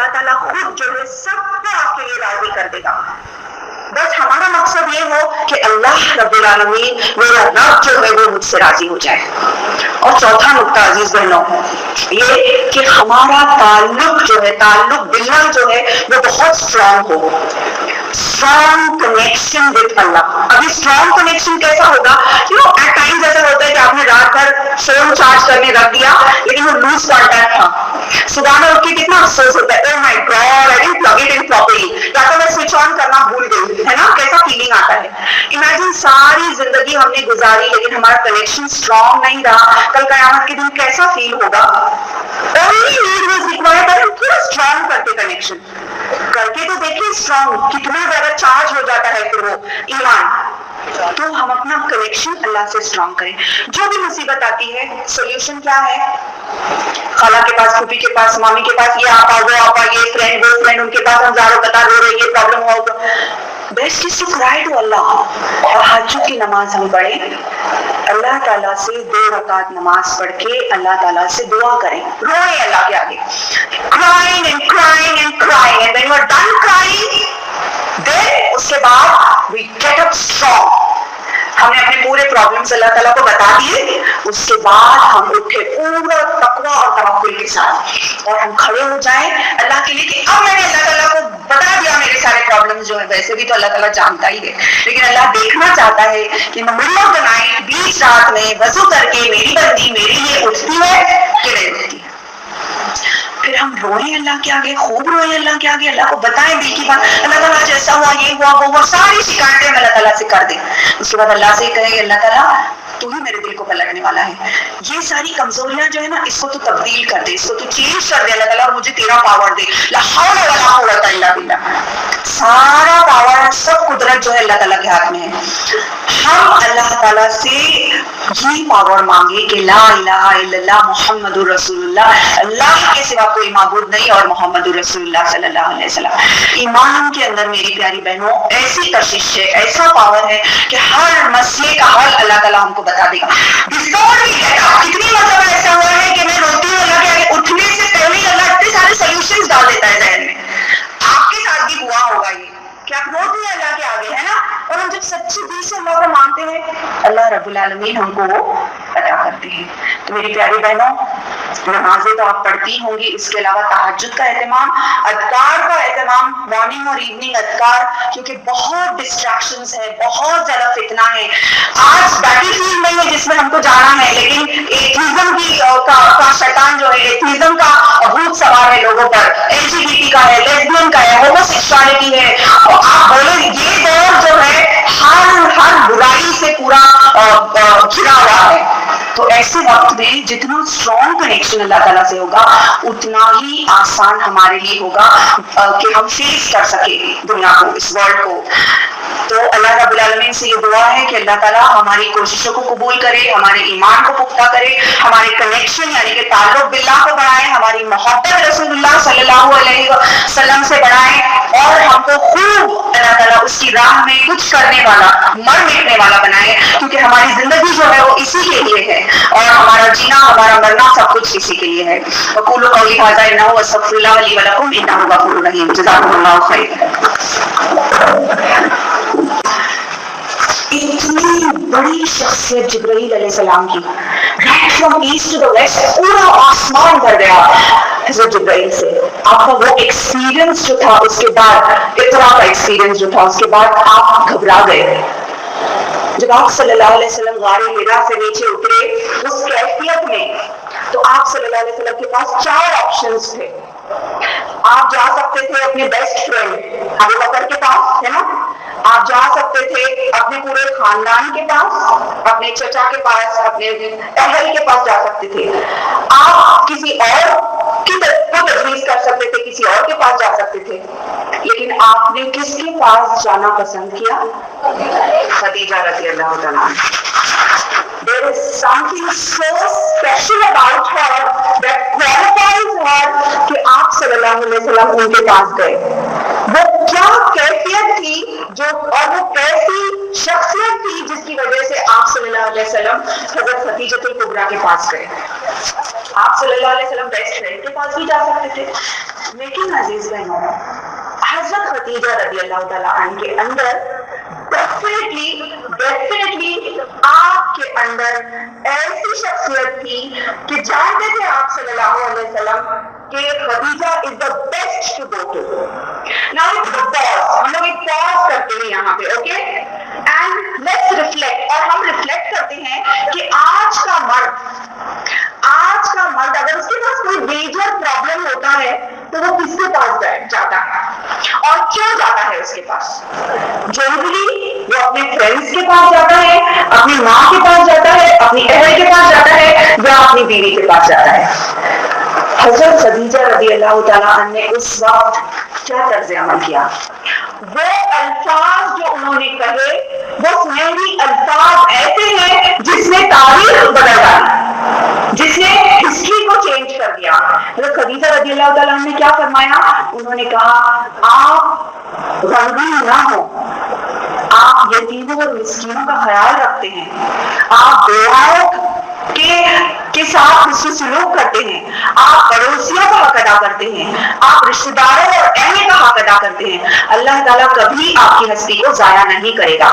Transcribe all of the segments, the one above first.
اللہ تعالیٰ خود جو ہے سب کو آپ کے لیے راضی کر دے گا. بس ہمارا مقصد یہ ہو کہ اللہ رب العالمین میرا رب جو ہے وہ مجھ سے راضی ہو جائے. اور چوتھا نقطہ عزیز بہنوں یہ کہ ہمارا تعلق جو ہے، تعلق باللہ جو ہے وہ بہت اسٹرانگ ہو. اسٹرانگ کنیکشن وتھ اللہ. ابھی اسٹرانگ کنیکشن کیسا ہوگا؟ ایٹ ٹائمز ایسا ہوتا ہے کہ آپ نے رات بھر فون چارج کرنے رکھ دیا لیکن وہ لوز کانٹیکٹ تھا. صبح میں اٹھ کے کتنا افسوس ہوتا ہے، oh my God I didn't plug it in properly, یا تو میں سوئچ آن کرنا بھول گئی، ہے نا؟ کیسا فیلنگ آتا ہے. امیجن ساری زندگی ہم نے گزاری لیکن ہمارا کنیکشن اسٹرانگ نہیں رہا، کل قیامت کے دن کیسا فیل ہوگا؟ اونلی نیڈ واز ریکوائرڈ کہ ہم کیوں اسٹرانگ کرتے کنیکشن کر کے تو دیکھیں اسٹرانگ کتنا زیادہ چارج ہو جاتا ہے پھر وہ ایمان. تو ہم اپنا کنیکشن اللہ سے اسٹرانگ کریں. جو بھی مصیبت آتی ہے سولوشن کیا ہے؟ خالہ کے پاس، پھوپھی کے پاس، مامی کے پاس، یہ آپا وہ آپا، یہ فرینڈ وہ فرینڈ، ان کے پاس ہم زاروں قطار ہو رہے ہیں، یہ پرابلم ہوا. بیسٹ از ٹو کرائے ٹو اللہ. اور تہجد کی نماز ہم پڑھیں، اللہ تعالیٰ سے 2 رکعت نماز پڑھ کے اللہ تعالیٰ سے دعا کریں، روئیں اللہ کے آگے. crying and crying and crying and when you are done crying then اس کے بعد we get up strong. ہم نے اپنے پورے پرابلمس اللہ تعالیٰ کو بتا دیے، اس کے بعد ہم اٹھے پورا تقویٰ اور توکل کے ساتھ اور ہم کھڑے ہو جائیں اللہ کے لیے کہ اب میں نے اللہ تعالیٰ کو بتا دیا میرے سارے پرابلمس جو ہیں. ویسے بھی تو اللہ تعالیٰ جانتا ہی ہے لیکن اللہ دیکھنا چاہتا ہے کہ مڈل آف دا نائٹ، بیچ رات میں وضو کر کے میری بندی میرے لیے اٹھتی ہے کہ نہیں اٹھتی. پھر ہم روئیں اللہ کے آگے، خوب روئیں اللہ کے آگے، اللہ کو بتائیں دل کی بات، اللہ تعالیٰ جیسا ہوا یہ ہوا وہ ہوا، ساری شکایتیں ہم اللہ تعالیٰ سے کر دیں. اس کے بعد اللہ سے کہیں گے اللہ تعالیٰ تو ہی میرے دل کو پلٹنے والا ہے، یہ ساری کمزوریاں جو ہے نا اس کو تو تبدیل کر دے، اس کو تو چینج کر دے اللہ تعالیٰ، اور مجھے تیرا پاور دے. لا حول ولا قوت الا باللہ. سارا پاور، سب قدرت جو ہے اللہ تعالیٰ کے ہاتھ میں ہے. ہم اللہ تعالیٰ سے یہ پاور مانگے کہ لا الہ الا اللہ محمد رسول اللہ، اللہ کے سوا کوئی معبود نہیں اور محمد رسول اللہ صلی اللہ علیہ وسلم. ایمان کے اندر میری پیاری بہنوں ایسی کشش ہے، ایسا پاور ہے کہ ہر مسئلے کا حل اللہ تعالیٰ ہم کو بتا دے گا. کتنی مرتبہ ایسا ہوا ہے کہ میں روتی ہوں اللہ کے آگے، اٹھنے سے پہلے ہی اللہ اتنے سارے سولوشنز ڈال دیتا ہے ذہن میں. آپ کے ساتھ بھی ہوا ہوگا یہ کہ آپ روتے ہیں اللہ کے آگے، ہے نا؟ اور ہم جب سچے دل سے اللہ کو مانگتے ہیں اللہ رب العالمین ہم کو وہ عطا کرتے ہیں. تو میری پیاری بہنوں نمازیں تو آپ پڑھتی ہوں گی، اس کے علاوہ تہجد کا اہتمام، اذکار کا اہتمام، مارننگ اور ایوننگ اذکار، کیونکہ بہت ڈسٹریکشنز ہیں، بہت زیادہ فتنہ ہے. آج بیٹل فیلڈ نہیں ہے جس میں ہم کو جانا ہے، لیکن ایتھیزم کا شیطان جو ہے، ایتھیزم کا بھوت سوار ہے لوگوں پر، LGBT کا ہے، لیسبین کا ہے، ہومو سیکسوالٹی ہے. اور آپ بولے یہ دور جو ہے ہر برائی سے پورا گھرا ہوا ہے. تو ایسے وقت میں جتنا اسٹرانگ کنیکشن اللہ تعالیٰ سے ہوگا اتنا ہی آسان ہمارے لیے ہوگا کہ ہم فیس کر سکیں دنیا کو، اس ورلڈ کو. تو اللہ رب العالمین سے یہ دعا ہے کہ اللہ تعالیٰ ہماری کوششوں کو قبول کرے، ہمارے ایمان کو پختہ کرے، ہمارے کنیکشن یعنی کہ تعلق باللہ کو بڑھائے، ہماری محبت رسول اللہ صلی اللہ علیہ وسلم سے بڑھائے، اور ہم کو خوب اللہ تعالیٰ اس کی راہ میں کچھ کرنے والا، مر مٹنے والا بنائے، کیونکہ ہماری زندگی جو ہے وہ اسی کے لیے ہے اور ہمارا جینا، ہمارا مرنا سب کچھ اسی کے لیے ہے. وقولوا قولی ھذا انہ واستغفر اللہ لی ولکم انہ غفور رحیم. جزاکم اللہ خیر. اتنی بڑی شخصیت جبرائیل علیہ السلام کی، right from east to the west, پورا آسمان بھر گیا حضرت جبرائیل سے. آپ کا وہ ایکسپیرینس جو تھا، اس کے بعد اقرا کا ایکسپیرینس جو تھا، اس کے بعد آپ گھبرا گئے. جب آپ صلی اللہ علیہ وسلم غار حرا سے نیچے اترے اس کیفیت میں، تو آپ صلی اللہ علیہ وسلم کے پاس 4 آپشنز تھے. آپ جا سکتے تھے اپنے بیسٹ فرینڈ ابو بکر کے پاس، ہے نا؟ آپ جا سکتے تھے اپنے پورے خاندان کے پاس، اپنے چچا کے پاس، اپنے اہل کے پاس جا سکتے تھے. آپ کسی اور کی کو تجویز کر سکتے تھے، کسی اور کے پاس جا سکتے تھے. لیکن آپ نے کس کے پاس جانا پسند کیا؟ خدیجہ رضی اللہ تعالیٰ. There is something so special about her that qualifies her کہ آپ صلی اللہ علیہ وسلم ان کے پاس گئے. وہ کیا کیفیت تھی جو، اور وہ کیسی شخصیت تھی جس کی وجہ سے آپ صلی اللہ علیہ وسلم حضرت خدیجۃ الکبریٰ کے پاس گئے. آپ صلی اللہ علیہ وسلم بیسٹ فرینڈ کے پاس بھی جا سکتے تھے، لیکن عزیز بہنوں حضرت خدیجہ رضی اللہ تعالیٰ عنہ کے اندر ڈیفینیٹلی آپ کے اندر ایسی شخصیت تھی کہ جانتے تھے آپ صلی اللہ علیہ وسلم کہ Khadija is the best to go to. Now ہم لوگ ایک پاز کرتے ہیں یہاں پہ, اوکے, اینڈ لیٹس ریفلیکٹ, اور ہم ریفلیکٹ کرتے ہیں کہ آج کا مرد اگر اس کے پاس کوئی میجر پرابلم ہوتا ہے تو وہ کس کے پاس جاتا ہے, اور کیوں جاتا ہے اس کے پاس؟ جنرلی وہ اپنے فرینڈس کے پاس جاتا ہے, اپنی ماں کے پاس جاتا ہے, اپنی اہل کے پاس جاتا ہے, یا اپنی بیوی کے پاس جاتا ہے. حضرت خدیجہ رضی اللہ تعالیٰ عنہ نے اس وقت کیا طرز عمل کیا؟ وہ الفاظ جو انہوں نے کہے وہ سنہری الفاظ ایسے ہیں جس نے تاریخ بدل ڈالی, جس نے ہسٹری کو چینج کر دیا. حضرت خدیجہ رضی اللہ تعالیٰ عنہ نے کیا فرمایا؟ انہوں نے کہا آپ غمگین نہ ہو, آپ یتیموں اور مسکینوں کا خیال رکھتے ہیں, آپ بیواؤں کے ساتھ حسن سلوک کرتے ہیں, آپ پڑوسیوں کا حق ادا کرتے ہیں, آپ رشتہ داروں اور اہل کا حق ادا کرتے ہیں. اللہ تعالیٰ کبھی آپ کی ہستی کو ضائع نہیں کرے گا.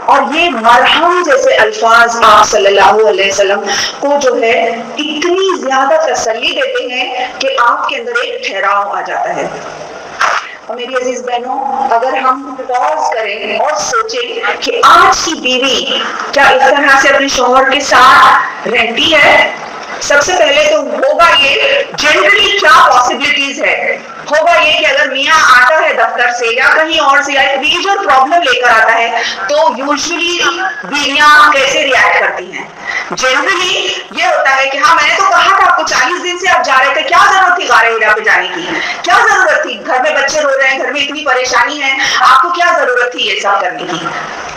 اور یہ مرہم جیسے الفاظ آپ صلی اللہ علیہ وسلم کو جو ہے اتنی زیادہ تسلی دیتے ہیں کہ آپ کے اندر ایک ٹھہراؤ آ جاتا ہے. اور میری عزیز بہنوں, اگر ہم پاز کریں اور سوچیں کہ آج کی بیوی کیا اس طرح سے اپنے شوہر کے ساتھ رہتی ہے؟ سب سے پہلے تو ہوگا یہ جنرلی کیا پاسبلٹیز ہے, ہوگا یہ کہ اگر میاں آتا ہے دفتر سے یا کہیں اور سے ایک میجر پرابلم لے کر آتا ہے تو یوزلی بیویاں کیسے ریئیکٹ کرتی ہیں؟ جنرلی یہ ہوتا ہے کہ ہاں میں نے تو کہا تھا آپ کو 40 دن سے آپ جا رہے تھے, کیا ضرورت تھی غار ہرا پہ جانے کی, کیا ضرورت تھی, گھر میں بچے رو رہے ہیں, گھر میں اتنی پریشانی ہے, آپ کو کیا ضرورت تھی یہ سب کرنے کی؟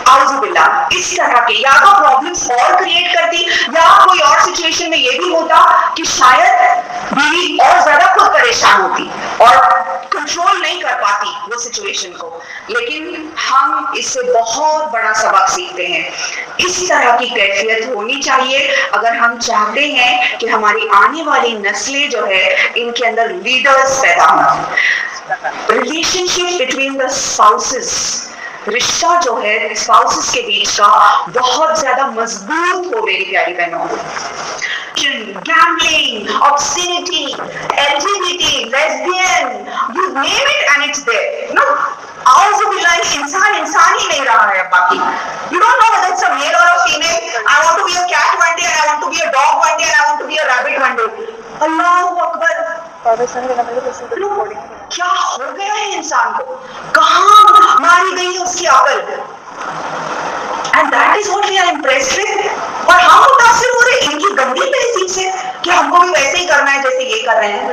اعوذ باللہ. اس طرح کے یا تو پرابلمس اور کریٹ کرتی, یا کوئی اور سچویشن میں یہ بھی ہوتا کہ شاید بیوی اور زیادہ خود پریشان ہوتی اور کنٹرول نہیں کر پاتی وہ سچویشن کو. لیکن ہم اس سے بہت بڑا سبق سیکھتے ہیں. اس طرح کی کیفیت ہونی چاہیے اگر ہم چاہتے ہیں کہ ہماری آنے والی نسلیں جو ہے ان کے اندر لیڈرز پیدا ہوں. Relation ship between the spouses, رشتہ جو ہے اسپاؤسز کے بیچ کا بہت زیادہ مضبوط ہو میری پیاری بہنوں. Gambling, obscenity, LGBT, lesbian, you name it and it's there. No, اعوذ باللہ, انسان ہی نہیں رہا ہے باقی. You don't know whether it's a male or a female. I want to be a cat one day and I want to be a dog one day and I want to be a rabbit one day. اللہ اکبر. کیا ہو گیا ہے انسان کو, کہاں ماری گئی ہے اس کی عقل؟ And that is what we are impressed with. اور ہم متاثر ہو رہے ہیں ان کی گندی تہذیب سے کہ ہم کو بھی ویسے ہی کرنا ہے جیسے یہ کر رہے ہیں.